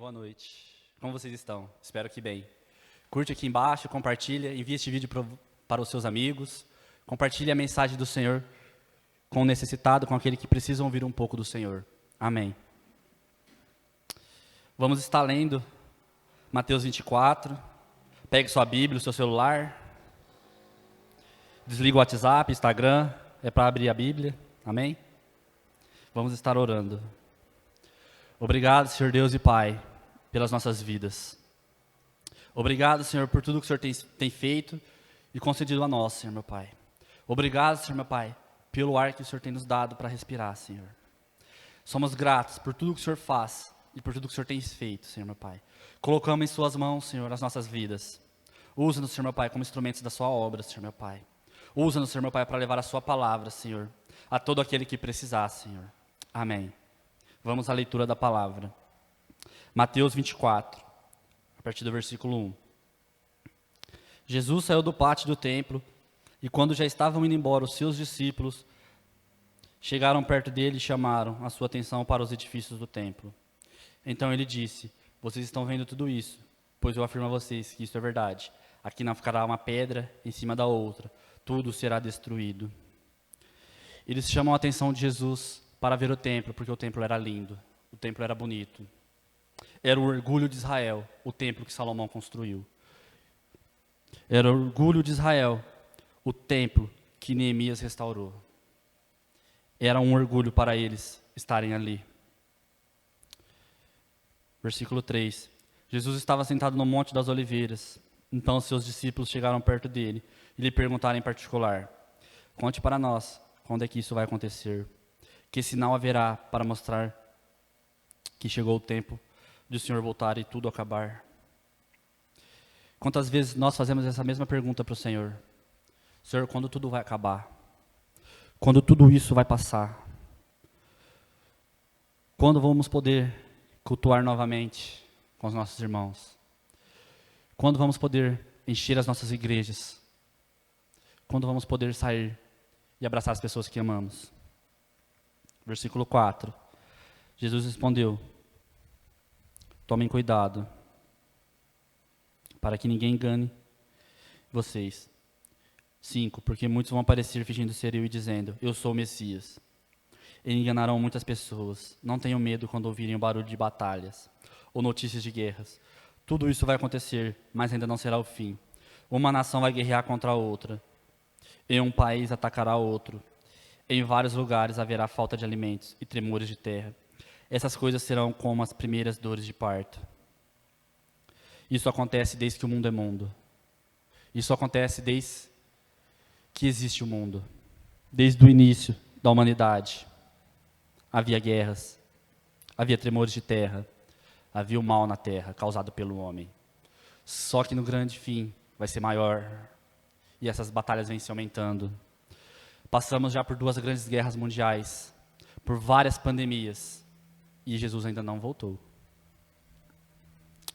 boa noite. Como vocês estão? Espero que bem. Curte aqui embaixo, compartilha, envie este vídeo para os seus amigos. Compartilhe a mensagem do Senhor com o necessitado, com aquele que precisa ouvir um pouco do Senhor. Amém. Vamos estar lendo Mateus 24. Pegue sua Bíblia, o seu celular. Desliga o WhatsApp, Instagram. É para abrir a Bíblia. Amém? Vamos estar orando. Obrigado, Senhor Deus e Pai, pelas nossas vidas. Obrigado, Senhor, por tudo que o Senhor tem feito e concedido a nós, Senhor, meu Pai. Obrigado, Senhor, meu Pai, pelo ar que o Senhor tem nos dado para respirar, Senhor. Somos gratos por tudo que o Senhor faz e por tudo que o Senhor tem feito, Senhor, meu Pai. Colocamos em suas mãos, Senhor, as nossas vidas. Usa-nos, Senhor, meu Pai, como instrumentos da sua obra, Senhor, meu Pai. Usa-nos, Senhor, meu Pai, para levar a sua palavra, Senhor, a todo aquele que precisar, Senhor. Amém. Vamos à leitura da palavra. Mateus 24, a partir do versículo 1. Jesus saiu do pátio do templo, e quando já estavam indo embora, os seus discípulos chegaram perto dele e chamaram a sua atenção para os edifícios do templo. Então ele disse: vocês estão vendo tudo isso, pois eu afirmo a vocês que isso é verdade. Aqui não ficará uma pedra em cima da outra, tudo será destruído. Eles chamam a atenção de Jesus para ver o templo, porque o templo era lindo, o templo era bonito. Era o orgulho de Israel, o templo que Salomão construiu. Era o orgulho de Israel, o templo que Neemias restaurou. Era um orgulho para eles estarem ali. Versículo 3. Jesus estava sentado no Monte das Oliveiras. Então seus discípulos chegaram perto dele e lhe perguntaram em particular: conte para nós, quando é que isso vai acontecer? Que sinal haverá para mostrar que chegou o tempo de o Senhor voltar e tudo acabar? Quantas vezes nós fazemos essa mesma pergunta para o Senhor? Senhor, quando tudo vai acabar? Quando tudo isso vai passar? Quando vamos poder cultuar novamente com os nossos irmãos? Quando vamos poder encher as nossas igrejas? Quando vamos poder sair e abraçar as pessoas que amamos? Versículo 4. Jesus respondeu: tomem cuidado, para que ninguém engane vocês. 5. Porque muitos vão aparecer fingindo ser eu e dizendo: eu sou o Messias. E enganarão muitas pessoas. Não tenham medo quando ouvirem o barulho de batalhas ou notícias de guerras. Tudo isso vai acontecer, mas ainda não será o fim. Uma nação vai guerrear contra a outra, e um país atacará outro. Em vários lugares haverá falta de alimentos e tremores de terra. Essas coisas serão como as primeiras dores de parto. Isso acontece desde que o mundo é mundo. Isso acontece desde que existe o mundo. Desde o início da humanidade. Havia guerras, havia tremores de terra, havia o mal na terra causado pelo homem. Só que no grande fim vai ser maior. E essas batalhas vêm se aumentando. Passamos já por 2 grandes guerras mundiais, por várias pandemias, e Jesus ainda não voltou.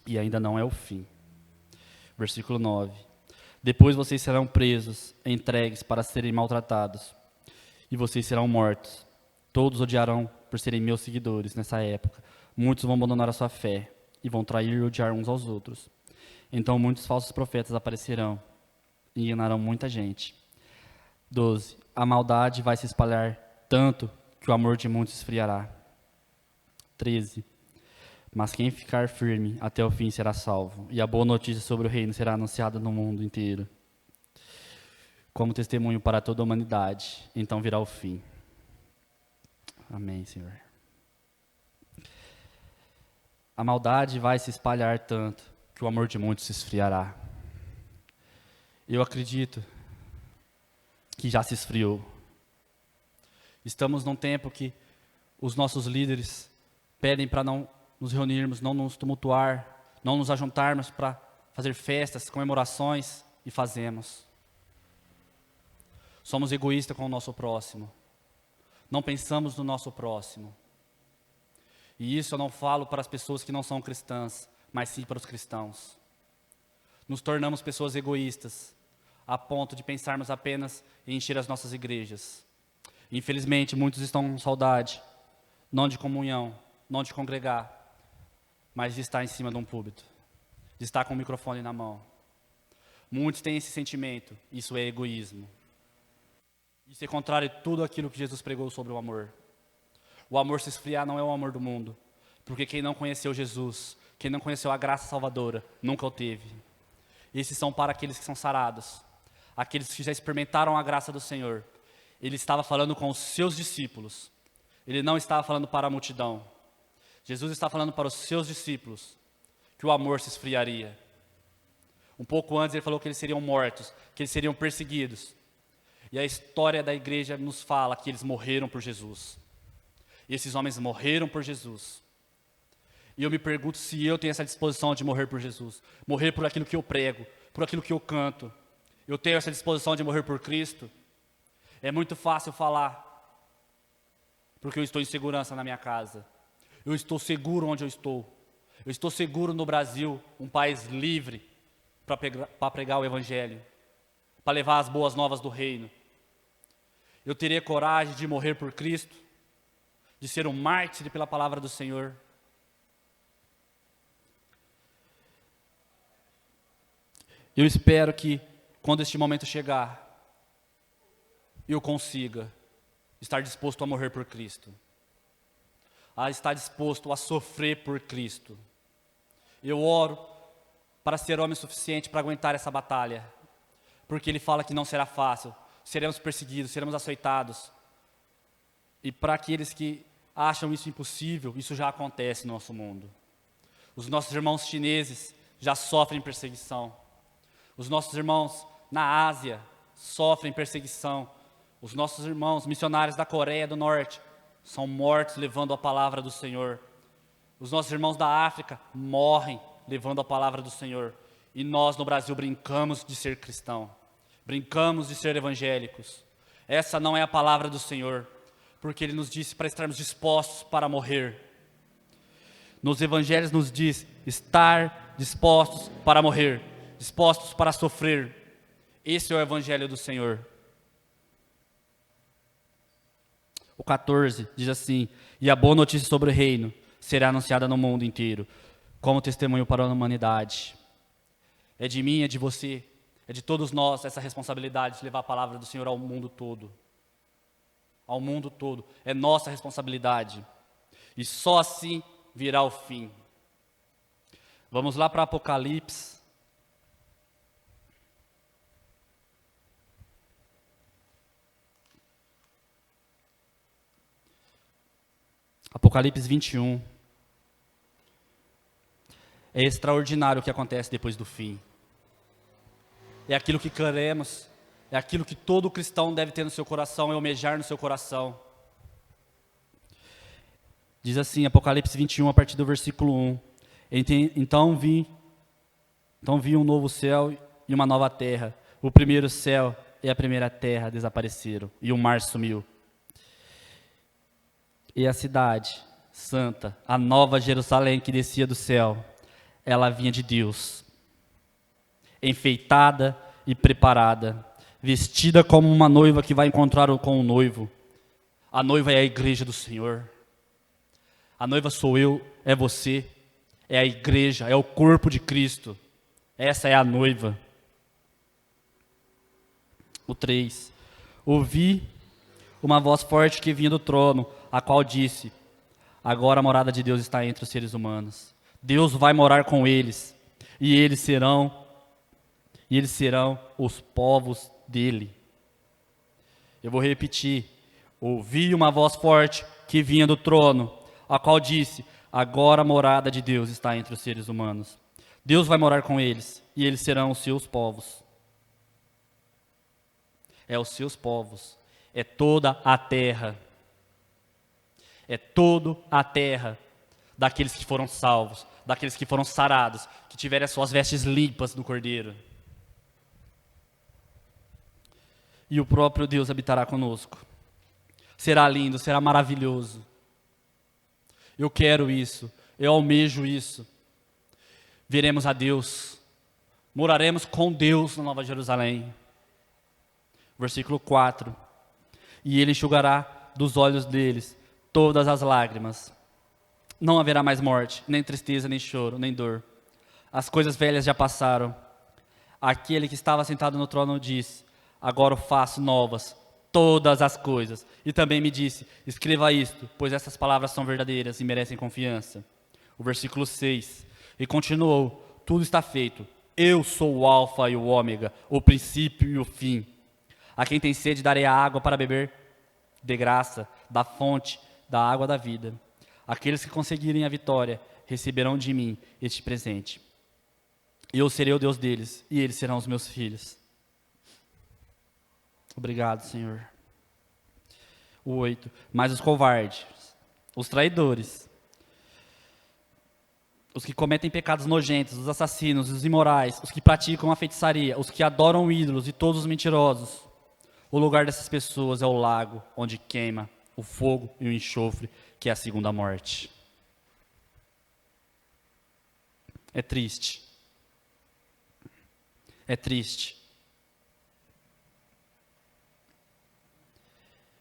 E ainda não é o fim. Versículo 9. Depois vocês serão presos, entregues para serem maltratados, e vocês serão mortos. Todos odiarão por serem meus seguidores nessa época. Muitos vão abandonar a sua fé, e vão trair e odiar uns aos outros. Então muitos falsos profetas aparecerão, e enganarão muita gente. 12. A maldade vai se espalhar tanto que o amor de muitos esfriará. 13. Mas quem ficar firme até o fim será salvo, e a boa notícia sobre o reino será anunciada no mundo inteiro, como testemunho para toda a humanidade. Então virá o fim. Amém, Senhor. A maldade vai se espalhar tanto que o amor de muitos se esfriará. Eu acredito que já se esfriou. Estamos num tempo que os nossos líderes pedem para não nos reunirmos, não nos tumultuar, não nos ajuntarmos para fazer festas, comemorações, e fazemos. Somos egoístas com o nosso próximo. Não pensamos no nosso próximo. E isso eu não falo para as pessoas que não são cristãs, mas sim para os cristãos. Nos tornamos pessoas egoístas, a ponto de pensarmos apenas em encher as nossas igrejas. Infelizmente, muitos estão com saudade, não de comunhão, não de congregar, mas de estar em cima de um púlpito, de estar com o microfone na mão. Muitos têm esse sentimento, isso é egoísmo. Isso é contrário a tudo aquilo que Jesus pregou sobre o amor. O amor se esfriar não é o amor do mundo, porque quem não conheceu Jesus, quem não conheceu a graça salvadora, nunca o teve. Esses são para aqueles que são sarados, aqueles que já experimentaram a graça do Senhor. Ele estava falando com os seus discípulos, ele não estava falando para a multidão. Jesus está falando para os seus discípulos que o amor se esfriaria. Um pouco antes ele falou que eles seriam mortos, que eles seriam perseguidos. E a história da igreja nos fala que eles morreram por Jesus. E esses homens morreram por Jesus. E eu me pergunto se eu tenho essa disposição de morrer por Jesus. Morrer por aquilo que eu prego, por aquilo que eu canto. Eu tenho essa disposição de morrer por Cristo. É muito fácil falar, porque eu estou em segurança na minha casa. Eu estou seguro onde eu estou. Eu estou seguro no Brasil, um país livre, para pregar o Evangelho, para levar as boas novas do reino. Eu teria coragem de morrer por Cristo, de ser um mártir pela palavra do Senhor. Eu espero que, quando este momento chegar, eu consiga estar disposto a morrer por Cristo, a estar disposto a sofrer por Cristo. Eu oro para ser homem suficiente para aguentar essa batalha, porque Ele fala que não será fácil, seremos perseguidos, seremos açoitados. E para aqueles que acham isso impossível, isso já acontece no nosso mundo. Os nossos irmãos chineses já sofrem perseguição. Os nossos irmãos na Ásia sofrem perseguição. Os nossos irmãos missionários da Coreia do Norte são mortos levando a palavra do Senhor. Os nossos irmãos da África morrem levando a palavra do Senhor. E nós no Brasil brincamos de ser cristão. Brincamos de ser evangélicos. Essa não é a palavra do Senhor, porque Ele nos disse para estarmos dispostos para morrer. Nos evangelhos nos diz estar dispostos para morrer, dispostos para sofrer. Esse é o evangelho do Senhor. O 14 diz assim: e a boa notícia sobre o reino será anunciada no mundo inteiro, como testemunho para a humanidade. É de mim, é de você, é de todos nós essa responsabilidade de levar a palavra do Senhor ao mundo todo. Ao mundo todo. É nossa responsabilidade. E só assim virá o fim. Vamos lá para Apocalipse. Apocalipse 21. É extraordinário o que acontece depois do fim. É aquilo que queremos, é aquilo que todo cristão deve ter no seu coração, é almejar no seu coração. Diz assim, Apocalipse 21, a partir do versículo 1. Então vi um novo céu e uma nova terra. O primeiro céu e a primeira terra desapareceram, e o mar sumiu. E a cidade santa, a nova Jerusalém que descia do céu, ela vinha de Deus, enfeitada e preparada, vestida como uma noiva que vai encontrar com o noivo. A noiva é a igreja do Senhor. A noiva sou eu, é você, é a igreja, é o corpo de Cristo. Essa é a noiva. O 3. Ouvi uma voz forte que vinha do trono, a qual disse: agora a morada de Deus está entre os seres humanos. Deus vai morar com eles, e eles serão os povos dele. Eu vou repetir. Ouvi uma voz forte que vinha do trono, a qual disse: agora a morada de Deus está entre os seres humanos. Deus vai morar com eles, e eles serão os seus povos. É os seus povos. É toda a terra. É toda a terra daqueles que foram salvos, daqueles que foram sarados, que tiverem as suas vestes limpas do Cordeiro. E o próprio Deus habitará conosco. Será lindo, será maravilhoso. Eu quero isso, eu almejo isso. Veremos a Deus, moraremos com Deus na Nova Jerusalém. Versículo 4. E Ele enxugará dos olhos deles todas as lágrimas. Não haverá mais morte, nem tristeza, nem choro, nem dor. As coisas velhas já passaram. Aquele que estava sentado no trono disse: agora eu faço novas todas as coisas. E também me disse: escreva isto, pois essas palavras são verdadeiras e merecem confiança. O versículo 6. E continuou: tudo está feito. Eu sou o alfa e o ômega, o princípio e o fim. A quem tem sede darei a água para beber de graça, da fonte da água da vida. Aqueles que conseguirem a vitória receberão de mim este presente. Eu serei o Deus deles, e eles serão os meus filhos. Obrigado, Senhor. O 8. Mas os covardes, os traidores, os que cometem pecados nojentos, os assassinos, os imorais, os que praticam a feitiçaria, os que adoram ídolos e todos os mentirosos, o lugar dessas pessoas é o lago onde queima o fogo e o enxofre, que é a segunda morte. É triste. É triste.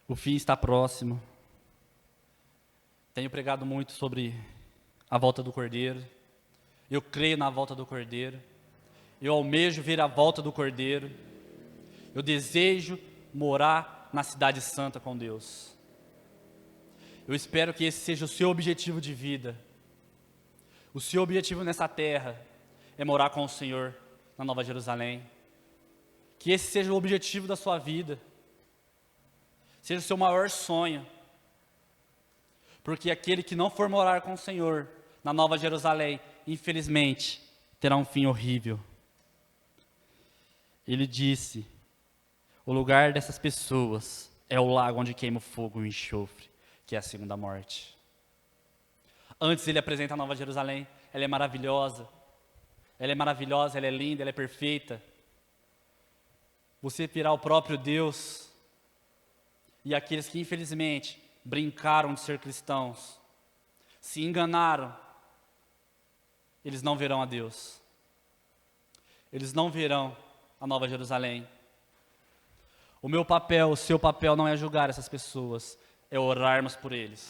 O fim está próximo. Tenho pregado muito sobre a volta do Cordeiro. Eu creio na volta do Cordeiro. Eu almejo ver a volta do Cordeiro. Eu desejo morar na cidade santa com Deus. Eu espero que esse seja o seu objetivo de vida. O seu objetivo nessa terra é morar com o Senhor na Nova Jerusalém. Que esse seja o objetivo da sua vida. Seja o seu maior sonho. Porque aquele que não for morar com o Senhor na Nova Jerusalém, infelizmente, terá um fim horrível. Ele disse: o lugar dessas pessoas é o lago onde queima o fogo e o enxofre, que é a segunda morte. Antes ele apresenta a Nova Jerusalém. Ela é maravilhosa. Ela é maravilhosa, ela é linda, ela é perfeita. Você virá o próprio Deus. E aqueles que infelizmente brincaram de ser cristãos, se enganaram, eles não verão a Deus. Eles não verão a Nova Jerusalém. O meu papel, o seu papel não é julgar essas pessoas, é orarmos por eles.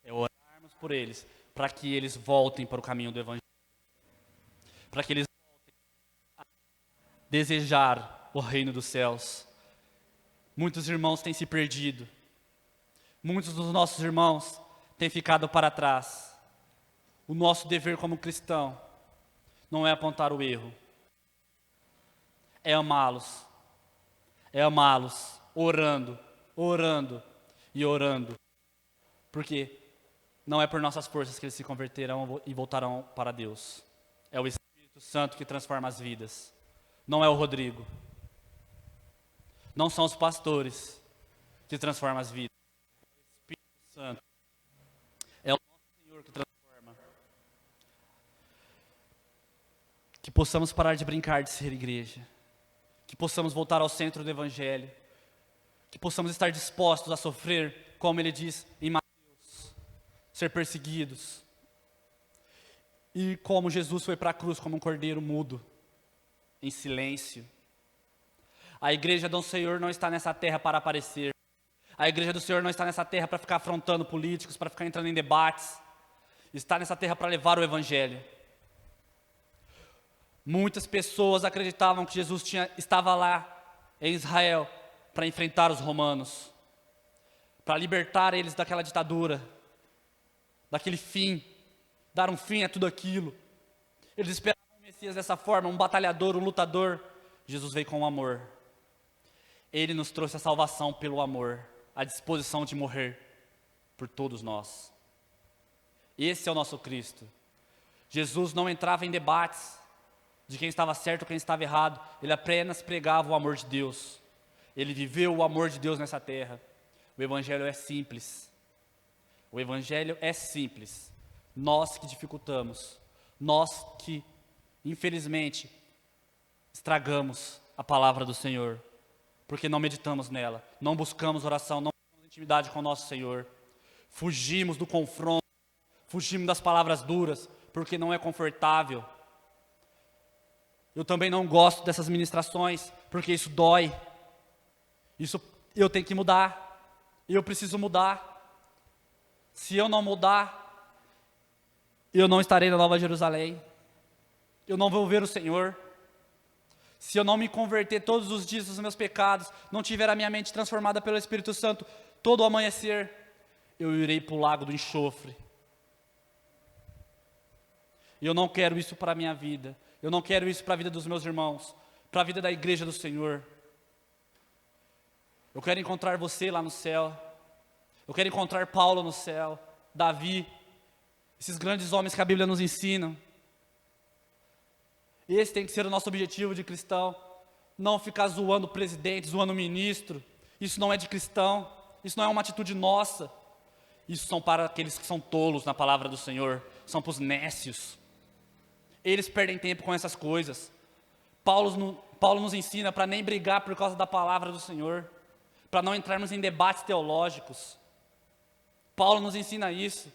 É orarmos por eles, para que eles voltem para o caminho do Evangelho. Para que eles voltem a desejar o reino dos céus. Muitos irmãos têm se perdido. Muitos dos nossos irmãos têm ficado para trás. O nosso dever como cristão não é apontar o erro. É amá-los. É amá-los, orando, orando e orando. Porque não é por nossas forças que eles se converterão e voltarão para Deus. É o Espírito Santo que transforma as vidas. Não é o Rodrigo. Não são os pastores que transformam as vidas. É o Espírito Santo. É o nosso Senhor que transforma. Que possamos parar de brincar de ser igreja. Que possamos voltar ao centro do Evangelho. Que possamos estar dispostos a sofrer, como ele diz em Mateus, ser perseguidos. E como Jesus foi para a cruz como um cordeiro mudo, em silêncio. A igreja do Senhor não está nessa terra para aparecer. A igreja do Senhor não está nessa terra para ficar afrontando políticos, para ficar entrando em debates. Está nessa terra para levar o Evangelho. Muitas pessoas acreditavam que Jesus estava lá em Israel para enfrentar os romanos, para libertar eles daquela ditadura, daquele fim, dar um fim a tudo aquilo. Eles esperavam o Messias dessa forma, um batalhador, um lutador. Jesus veio com amor. Ele nos trouxe a salvação pelo amor, a disposição de morrer por todos nós. Esse é o nosso Cristo. Jesus não entrava em debates de quem estava certo ou quem estava errado. Ele apenas pregava o amor de Deus. Ele viveu o amor de Deus nessa terra. O Evangelho é simples. O Evangelho é simples. Nós que dificultamos, nós que, infelizmente, estragamos a palavra do Senhor, porque não meditamos nela, não buscamos oração, não buscamos intimidade com o nosso Senhor, fugimos do confronto, fugimos das palavras duras, porque não é confortável. Eu também não gosto dessas ministrações, porque isso dói. Isso eu tenho que mudar, eu preciso mudar. Se eu não mudar, eu não estarei na Nova Jerusalém, eu não vou ver o Senhor. Se eu não me converter todos os dias dos meus pecados, não tiver a minha mente transformada pelo Espírito Santo, todo o amanhecer, eu irei para o lago do enxofre. E eu não quero isso para a minha vida, eu não quero isso para a vida dos meus irmãos, para a vida da igreja do Senhor. Eu quero encontrar você lá no céu, eu quero encontrar Paulo no céu, Davi, esses grandes homens que a Bíblia nos ensina. Esse tem que ser o nosso objetivo de cristão, não ficar zoando o presidente, zoando o ministro. Isso não é de cristão, isso não é uma atitude nossa. Isso são para aqueles que são tolos na palavra do Senhor, são para os nécios. Eles perdem tempo com essas coisas. Paulo nos ensina para nem brigar por causa da palavra do Senhor, para não entrarmos em debates teológicos. Paulo nos ensina isso.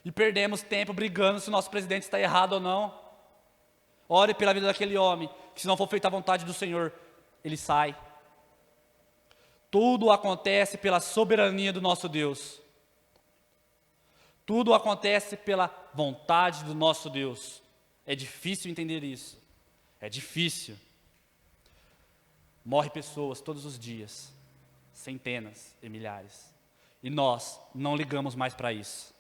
E perdemos tempo brigando se o nosso presidente está errado ou não. Ore pela vida daquele homem, que se não for feita a vontade do Senhor, ele sai. Tudo acontece pela soberania do nosso Deus. Tudo acontece pela vontade do nosso Deus. É difícil entender isso. É difícil. Morre pessoas todos os dias, centenas e milhares. E nós não ligamos mais para isso.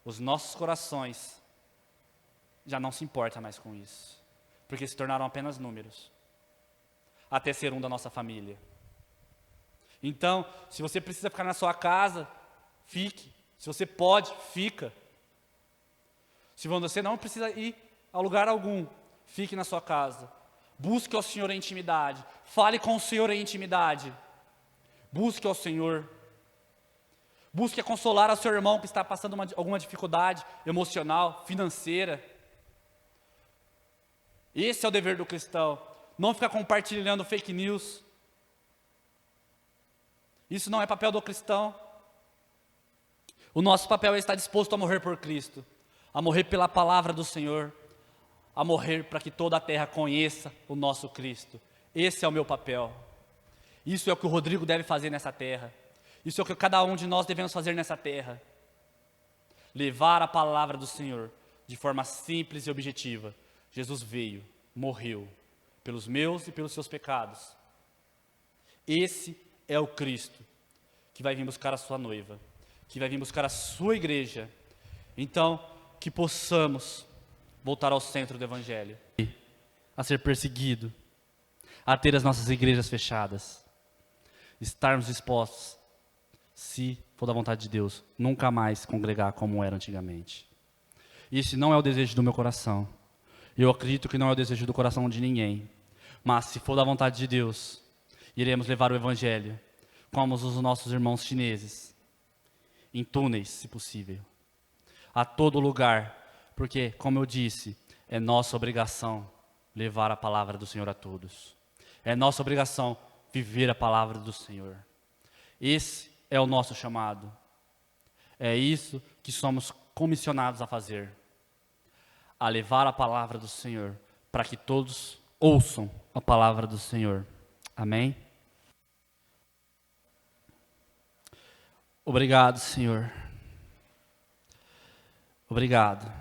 Os nossos corações já não se importam mais com isso, porque se tornaram apenas números, até ser um da nossa família. Então, se você precisa ficar na sua casa, fique. Se você pode, fica. Se você não precisa ir a lugar algum, fique na sua casa. Busque ao Senhor em intimidade. Fale com o Senhor em intimidade. Busque ao Senhor. Busque consolar ao seu irmão que está passando alguma dificuldade emocional, financeira. Esse é o dever do cristão. Não ficar compartilhando fake news. Isso não é papel do cristão. O nosso papel é estar disposto a morrer por Cristo, a morrer pela palavra do Senhor, a morrer para que toda a terra conheça o nosso Cristo. Esse é o meu papel. Isso é o que o Rodrigo deve fazer nessa terra. Isso é o que cada um de nós devemos fazer nessa terra. Levar a palavra do Senhor de forma simples e objetiva. Jesus veio, morreu pelos meus e pelos seus pecados. Esse é o Cristo que vai vir buscar a sua noiva, que vai vir buscar a sua igreja. Então, que possamos voltar ao centro do Evangelho, a ser perseguido, a ter as nossas igrejas fechadas, estarmos dispostos, se for da vontade de Deus, nunca mais congregar como era antigamente. Esse não é o desejo do meu coração. Eu acredito que não é o desejo do coração de ninguém. Mas se for da vontade de Deus, iremos levar o Evangelho, como os nossos irmãos chineses, em túneis, se possível, a todo lugar, porque, como eu disse, é nossa obrigação levar a palavra do Senhor a todos. É nossa obrigação viver a palavra do Senhor. Esse é o nosso chamado. É isso que somos comissionados a fazer. A levar a palavra do Senhor, para que todos ouçam a palavra do Senhor. Amém? Obrigado, Senhor. Obrigado.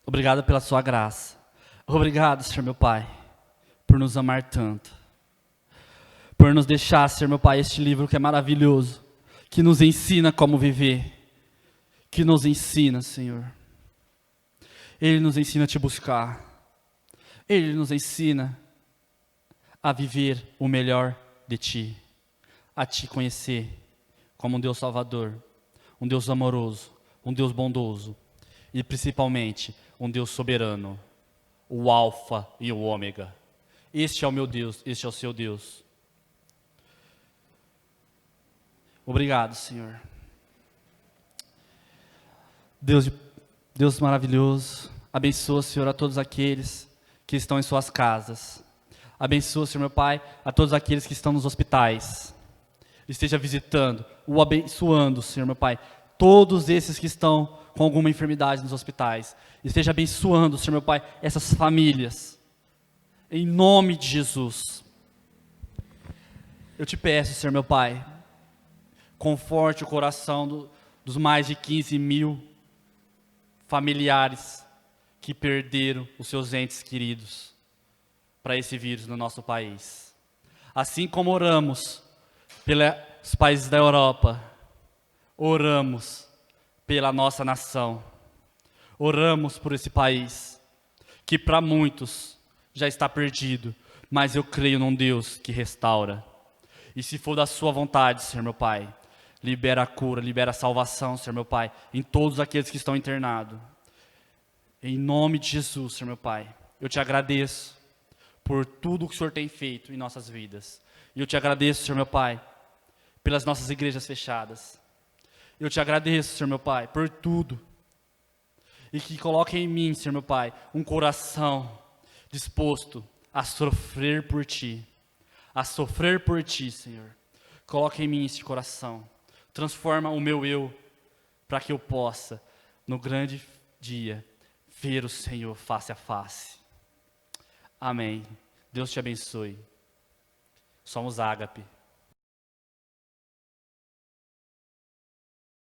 Obrigado pela sua graça. Obrigado, Senhor meu Pai, por nos amar tanto. Por nos deixar, Senhor meu Pai, este livro que é maravilhoso, que nos ensina como viver, que nos ensina, Senhor. Ele nos ensina a te buscar. Ele nos ensina a viver o melhor de ti, a te conhecer como um Deus salvador, um Deus amoroso, um Deus bondoso e principalmente um Deus soberano, o Alfa e o Ômega. Este é o meu Deus, este é o seu Deus. Obrigado, Senhor. Deus maravilhoso, abençoa, Senhor, a todos aqueles que estão em suas casas. Abençoa, Senhor meu Pai, a todos aqueles que estão nos hospitais. Esteja visitando, o abençoando, Senhor meu Pai, todos esses que estão com alguma enfermidade nos hospitais. Esteja abençoando, Senhor meu Pai, essas famílias. Em nome de Jesus. Eu te peço, Senhor meu Pai, conforte o coração dos mais de 15 mil familiares que perderam os seus entes queridos para esse vírus no nosso país. Assim como oramos pelos países da Europa, oramos pela nossa nação, oramos por esse país, que para muitos já está perdido, mas eu creio num Deus que restaura. E se for da sua vontade, Senhor meu Pai, libera a cura, libera a salvação, Senhor meu Pai, em todos aqueles que estão internados. Em nome de Jesus, Senhor meu Pai, eu te agradeço por tudo que o Senhor tem feito em nossas vidas. E eu te agradeço, Senhor meu Pai, pelas nossas igrejas fechadas. Eu te agradeço, Senhor meu Pai, por tudo. E que coloque em mim, Senhor meu Pai, um coração disposto a sofrer por Ti. A sofrer por Ti, Senhor. Coloque em mim esse coração. Transforma o meu eu, para que eu possa, no grande dia, ver o Senhor face a face. Amém. Deus te abençoe. Somos Ágape.